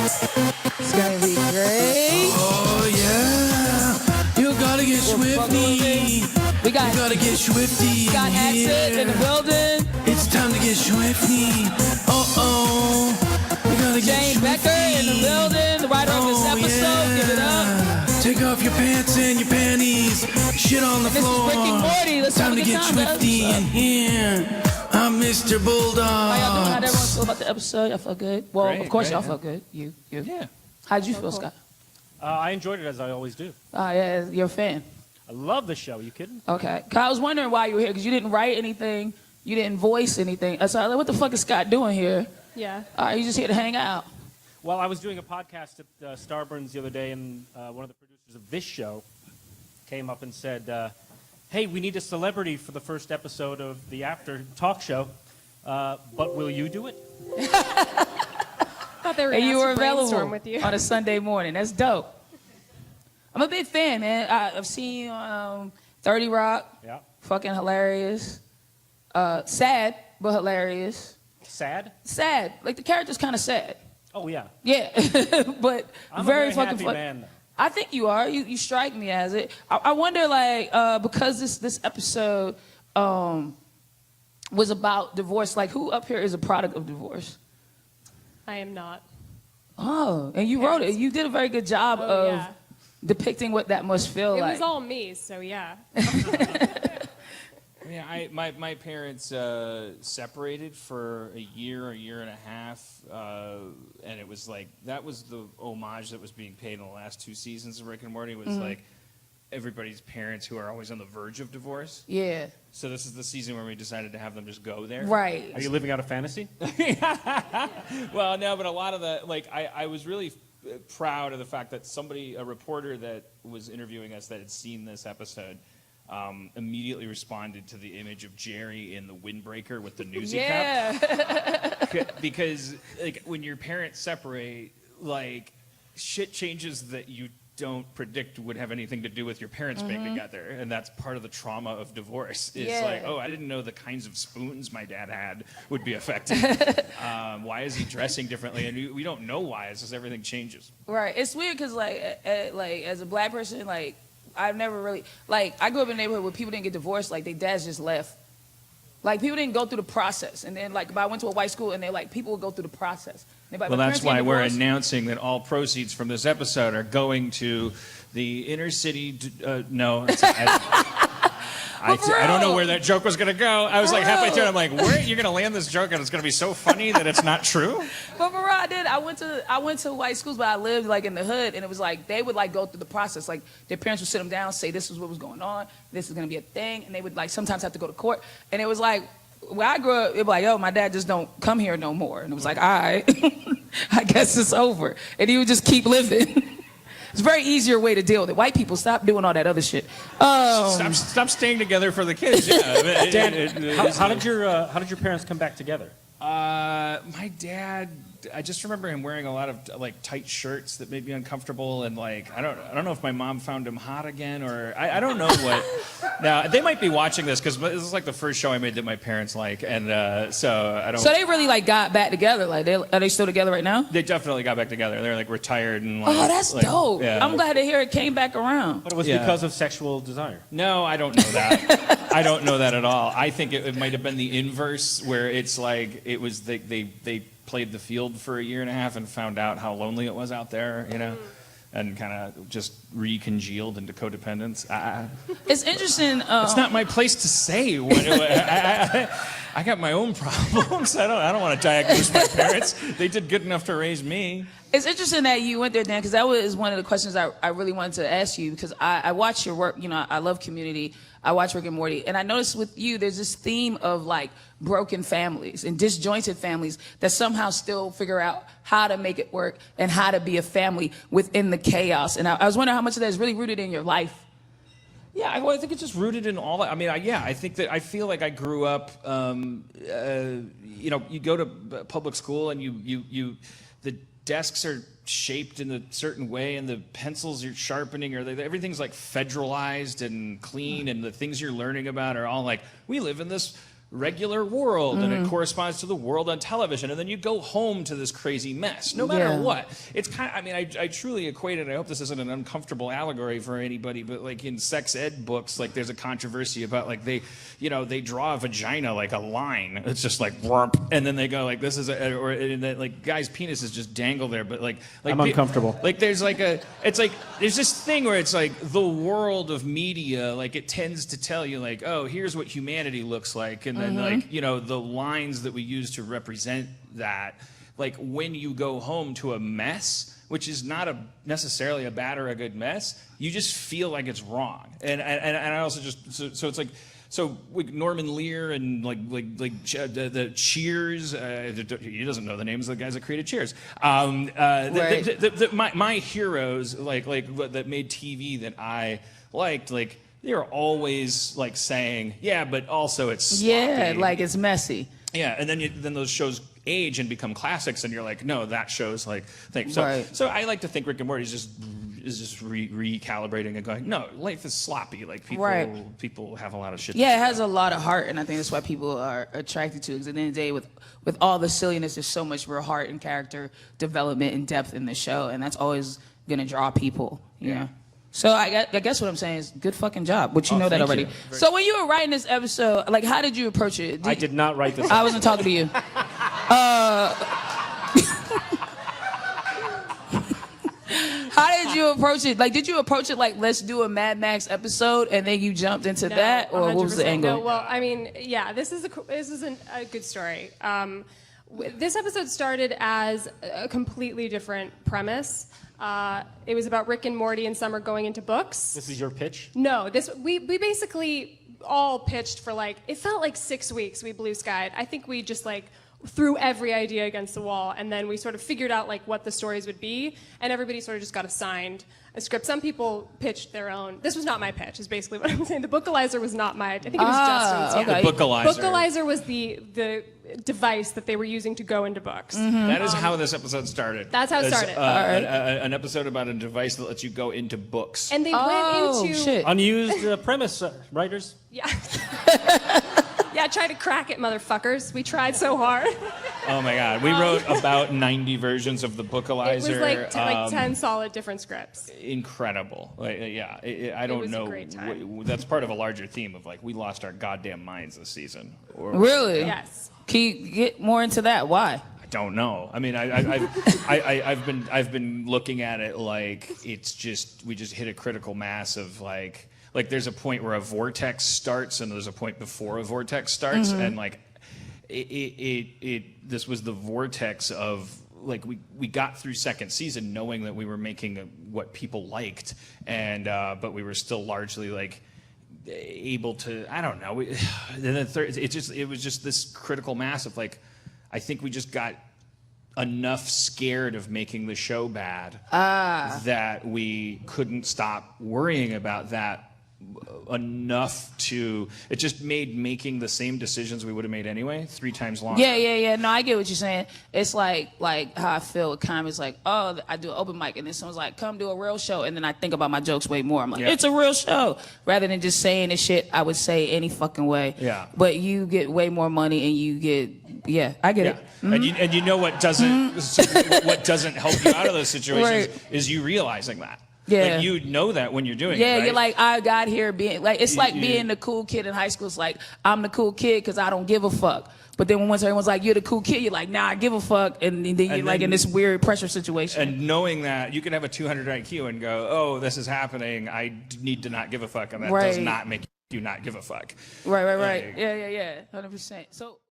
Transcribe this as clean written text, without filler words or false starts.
It's gonna be great. Oh yeah, you gotta get swifty. We got, you gotta get swifty. Got Accent in the building. It's time to get swifty. Oh, you gotta get Jane Becker in the building, the writer of this episode. Give it up. Take off your pants and your panties. Shit on the floor. This is Rick and Morty. Let's time to get swifty in here. I'm Mr. Bulldog. How y'all doing? How'd everyone feel about the episode? Y'all felt good? Well, great, of course great, y'all felt good. You. Yeah. How'd you feel, Scott? I enjoyed it as I always do. Yeah, you're a fan. I love the show. You kidding? Okay. I was wondering why you were here because you didn't write anything. You didn't voice anything. So I was like, what the fuck is Scott doing here? Yeah. He's just here to hang out. Well, I was doing a podcast at Starburns the other day, and one of the producers of this show came up and said, hey, we need a celebrity for the first episode of the After talk show, but will you do it? Thought they were And you were available with you. on a Sunday morning. That's dope. I'm a big fan, man. I've seen 30 Rock. Yeah. Fucking hilarious. Sad, but hilarious. Sad? Sad. Like, the character's kind of sad. Oh, yeah. Yeah. But I'm very a very fucking happy fun. man. I think you are. You strike me as it. I wonder, like, because this episode was about divorce, like, who up here is a product of divorce? I am not. Oh, and you wrote it. You did a very good job of depicting what that must feel like. It was all me, so yeah. Yeah, my parents separated for a year and a half, and it was like, that was the homage that was being paid in the last 2 seasons of Rick and Morty, was like everybody's parents who are always on the verge of divorce. Yeah. So this is the season where we decided to have them just go there. Right. Are you living out a fantasy? Well, no, but a lot of the, like, I was really proud of the fact that a reporter that was interviewing us that had seen this episode, immediately responded to the image of Jerry in the windbreaker with the newsy cup. Because, like, when your parents separate, like, shit changes that you don't predict would have anything to do with your parents being together. And that's part of the trauma of divorce. Is like, oh, I didn't know the kinds of spoons my dad had would be affected. Why is he dressing differently? And we don't know why. It's just everything changes. Right. It's weird because, like, as a black person, like, I've never really, like, I grew up in a neighborhood where people didn't get divorced, like, their dads just left. Like, people didn't go through the process. And then, like, I went to a white school, and they're like, people would go through the process. Like, well, that's why we're announcing that all proceeds from this episode are going to the inner city. No, I don't know where that joke was going to go. I was like halfway through, and I'm like, where you're going to land this joke, and it's going to be so funny that it's not true? But for real, I did. I went to white schools, but I lived, like, in the hood, and it was like, they would, like, go through the process. Like, their parents would sit them down, say this is what was going on, this is going to be a thing, and they would, like, sometimes have to go to court. And it was like, where I grew up, it was like, yo, my dad just don't come here no more. And it was like, all right, I guess it's over. And he would just keep living. It's a very easier way to deal with it. White people, stop doing all that other shit. Stop staying together for the kids. Yeah. Dan, how did your parents come back together? My dad, I just remember him wearing a lot of, like, tight shirts that made me uncomfortable, and, like, I don't know if my mom found him hot again, or I don't know what. Now they might be watching this because this is like the first show I made that my parents like, and so I don't. So they really, like, got back together. Like, are they still together right now? They definitely got back together. They're, like, retired and, like, oh, that's like, dope. Yeah. I'm glad to hear it came back around. But it was because of sexual desire. No, I don't know that. I don't know that at all. I think it might have been the inverse, where it's like it was they played the field for a year and a half and found out how lonely it was out there, you know, and kind of just recongealed into codependence. It's interesting. It's not my place to say. I got my own problems. I don't want to diagnose my parents. They did good enough to raise me. It's interesting that you went there, Dan, because that was one of the questions I really wanted to ask you, because I watch your work. You know, I love Community. I watch Rick and Morty. And I noticed with you, there's this theme of, like, broken families and disjointed families that somehow still figure out how to make it work and how to be a family within the chaos. And I was wondering how much of that is really rooted in your life. Yeah, I think it's just rooted in all that. I mean, I think that I feel like I grew up, you know, you go to public school and the desks are shaped in a certain way, and the pencils you're sharpening everything's like federalized and clean, and the things you're learning about are all like, we live in this regular world, and it corresponds to the world on television, and then you go home to this crazy mess, no matter what. It's kind of, I mean, I truly equate it, I hope this isn't an uncomfortable allegory for anybody, but like in sex ed books, like there's a controversy about like they draw a vagina like a line. It's just like, whomp, and then they go like, this is and then like guys' penises just dangle there, but like I'm uncomfortable. Like there's like there's this thing where it's like the world of media, like it tends to tell you like, oh, here's what humanity looks like, and then like, the lines that we use to represent that, like when you go home to a mess, which is not necessarily a bad or a good mess, you just feel like it's wrong. And I also just, so it's like, so with Norman Lear and the Cheers, he doesn't know the names of the guys that created Cheers. My heroes, like that made TV that I liked, like they're always like saying, yeah, but also it's sloppy. Yeah, like it's messy. Yeah, and then those shows age and become classics, and you're like, no, that show's like thing. So Right. so I like to think Rick and Morty is just recalibrating and going, no, life is sloppy. Like people have a lot of shit. Yeah, it has a lot of heart, and I think that's why people are attracted to it. Because at the end of the day, with all the silliness, there's so much real heart and character development and depth in the show, and that's always gonna draw people. You know. So I guess what I'm saying is good fucking job, but you know that thank already. you. So when you were writing this episode, like how did you approach it? I did not write this. I wasn't talking to you. How did you approach it? Like, did you approach it like, let's do a Mad Max episode, and then you jumped into that, or what was the 100% angle? No, well, I mean, yeah, this is a good story. This episode started as a completely different premise. It was about Rick and Morty and Summer going into books. This is your pitch? No, we basically all pitched for like, it felt like 6 weeks. We blue skied. I think we just like threw every idea against the wall, and then we sort of figured out like what the stories would be, and everybody sort of just got assigned a script. Some people pitched their own. This was not my pitch, is basically what I'm saying. The Bookalizer was not my, I think it was Justin's. Yeah. okay. The Bookalizer. Bookalizer was the device that they were using to go into books. That is how this episode started. That's how it started. An episode about a device that lets you go into books. And they went into shit. Unused premise, writers. Yeah. Yeah, try to crack it, motherfuckers. We tried so hard. Oh my God, we wrote about 90 versions of the Bookalizer. It was like 10 solid different scripts. Incredible. Like, yeah, I don't was a know. great time. That's part of a larger theme of like we lost our goddamn minds this season. Really? Yes. Can you get more into that? Why? I don't know. I mean, I've been looking at it like it's just we just hit a critical mass of like there's a point where a vortex starts and there's a point before a vortex starts, and like this was the vortex of like we got through second season knowing that we were making what people liked, and but we were still largely like able to, I don't know. Then the third, it was just this critical mass of like, I think we just got enough scared of making the show bad that we couldn't stop worrying about that enough to, it just made making the same decisions we would have made anyway 3 times longer. Yeah. No, I get what you're saying. It's like how I feel with comedy. It's like, oh, I do an open mic, and then someone's like, come do a real show, and then I think about my jokes way more. I'm like, it's a real show, rather than just saying this shit I would say any fucking way. Yeah. But you get way more money, and you get, I get it. And you know what doesn't what doesn't help you out of those situations is you realizing that. Yeah. Like you know that when you're doing it, Yeah, right? you're like, I got here being like, it's like being the cool kid in high school. It's like, I'm the cool kid because I don't give a fuck. But then once everyone's like, you're the cool kid, you're like, nah, I give a fuck. And then you're like in this weird pressure situation. And knowing that you can have a 200 IQ and go, oh, this is happening, I need to not give a fuck. And that does not make you not give a fuck. Right. Yeah. 100%. So.